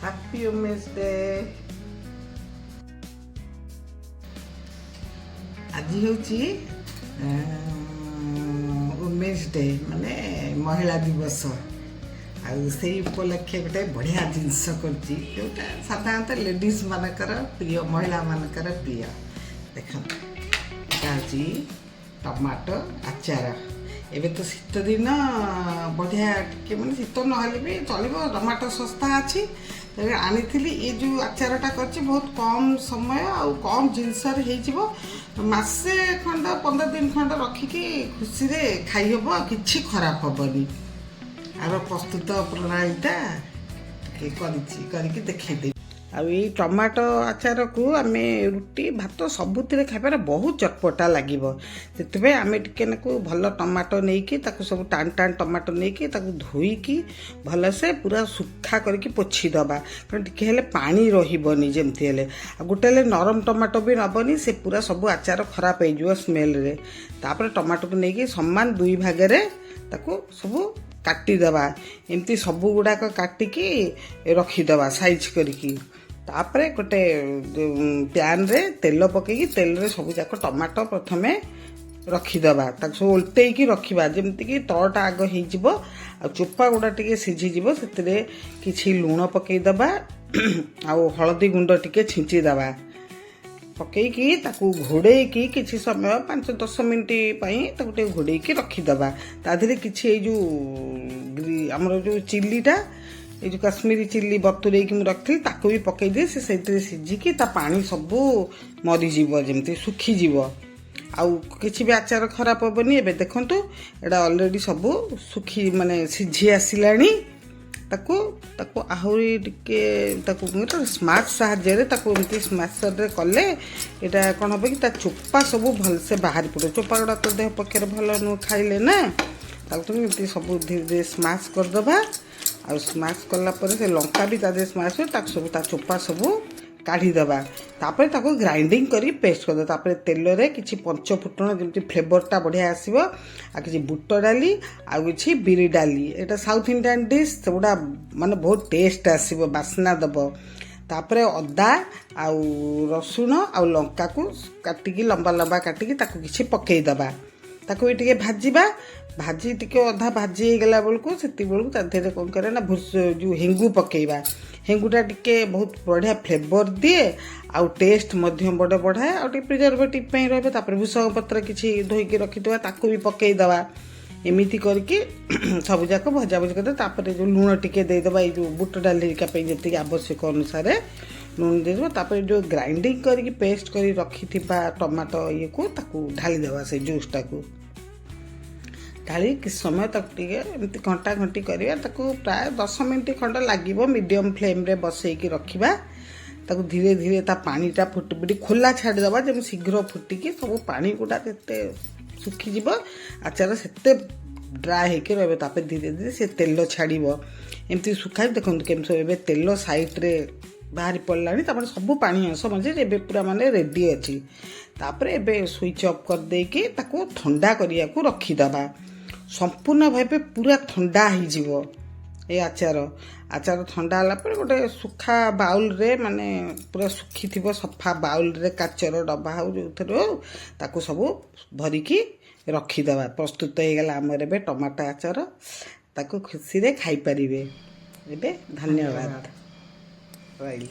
Happy Women's Day. आज हूँ women's day माने महिला दिवस से उपलक्षे गोटे बढ़िया जिनस करोटा साधारणतः लेडीज मानकर प्रिय महिला मानकर प्रिय देख टमाटो आचार एवं तो शीत दिन बढ़िया टे मैंने शीत ना भी चलो टमाटो सस्ता अच्छी आनी ये जो आचारटा कर बहुत कम समय आ कम जिनस मसे खंड 15 दिन खंड रखिकी खुशी रे खाई हम कि खराब हेनी आर प्रस्तुत प्रणालीटा करके देखी आई टमाटो आचार को आम रुटी भात सबुत खाइबार बहुत चटपटा लगे से आम टे भल टमाटो नहीं सब टाण टाण टमाटो नहीं धोईकी भलसे पूरा सुखा करके पोछीदबा कारण टे पानी रही जमती गोटे नरम टमाटो भी नबनी से पूरा सब आचार खराब हो स्मेल रे तापर टमाटो को लेकिन सामान दुई भागे सब काटिदबा एमती सब गुड़ाक काटिकी रखीदबा साइज करके तापरे गोटे प्यान रे तेल पकईकी तेल रे सब जाक टमाटो प्रथमे रखीदबा सब ओल्टेकी रखा जमीक तलटा आग हो चोपा गुड़ा टे सीझीज से किसी लुण पकईदबा आउ हलदी गुंड टे छींचीदबा पकईकी घोड़ेकी किसी समय 5-10 मिनट घोड़ेकी रखीदबा ताधीरे किसी जो आमर जो चिल्लीटा ये जो काश्मीरी चिल्ली बतुरे कि रखी भी पकई दिए से सीझिकी पानी सब मरीज जमी सुखीज आउ किसी भी आचार खराब हेनी एवं देखु एटा अलरेडी सब सुखी माने सीझी आसला आहरी टे स्मार्ट साहाय्य स्माशर कले यहाँ कौन हम कि चोपा सब भलसे बाहरी पड़े चोपा गुड़ा तो देह पक्षे भल नु खाइले ना तुम सब धीरे धीरे स्माश करदबा आ स्माश कलापर से लंका भी तादे स्माश हो सब चोपा सब काढ़ीदबा तापर ताको ग्राइंडिंग करी पेस्ट करदे तापर तेल रे किछि पंच फुटण जेमति फ्लेवरटा बढ़िया आसीबो आ किछि बुट डाली आ किछि बिरी डाली एटा साउथ इंडियन डिश सेगुडा माने बहुत टेस्ट आसीबो बास्ना दबो तापर अदा आ रसुण आ लंका को काटिकी लंबा लंबा काटिकी ताको किछि पकेई दबा ताको भी टिके भाजीबा भाजी टिके अधा भाजी गला बेलू से बेलू कौन करे ना जो हेंगू पकेबा हेंगूटा टिके बहुत बढ़िया फ्लेवर दिए आउ टेस्ट मध्य बड़े बढ़ाए आ प्रिजर्वेटिव रही भूसंग पत्र किसी धोईकी रखिदा ताकू भी पकईदबा एमती करके सब जाक भजा भुजी करदे जो लुण टिके देदेबा ये जो बुट डाली जी आवश्यक अनुसार लुण देदेबा जो ग्राइंडिंग करके पेस्ट कर रखी टमाटो ये को ढालीदेवा से जूसटा को ढाली किस समय एमती घंटा घंटी करवा प्राय 10 मिनट खंड लगे मीडियम फ्लेम रे बसईकी रखा धीरे धीरे पानीटा फुटी खोला छाड़ीदबा जब शीघ्र फुटिकी सब पानी गुड़ा जिते सुखीज आचार से ड्राए होकर रही धीरे धीरे से तेल छाड़ एमती सुखाई देखो केम सब तेल साइड्रे बाहरी पड़ला सब पानी अंश मजे पूरा माने रेडी अच्छी तापर स्विच ऑफ कर देकी ठंडा करिया को रखीदबा संपूर्ण भाव पूरा ठंडा हो आचार आचार ठंडा होला पर गोटे सुखा बाउल रे माने पूरा सुखी थी सफा बाउल रे काचर डब्बा हो जो ताको सब भरिकी रखीदबा प्रस्तुत हो गला आमर ए टमाटो आचार ताको खुशी रे खाई परिबे। धन्यवाद रही।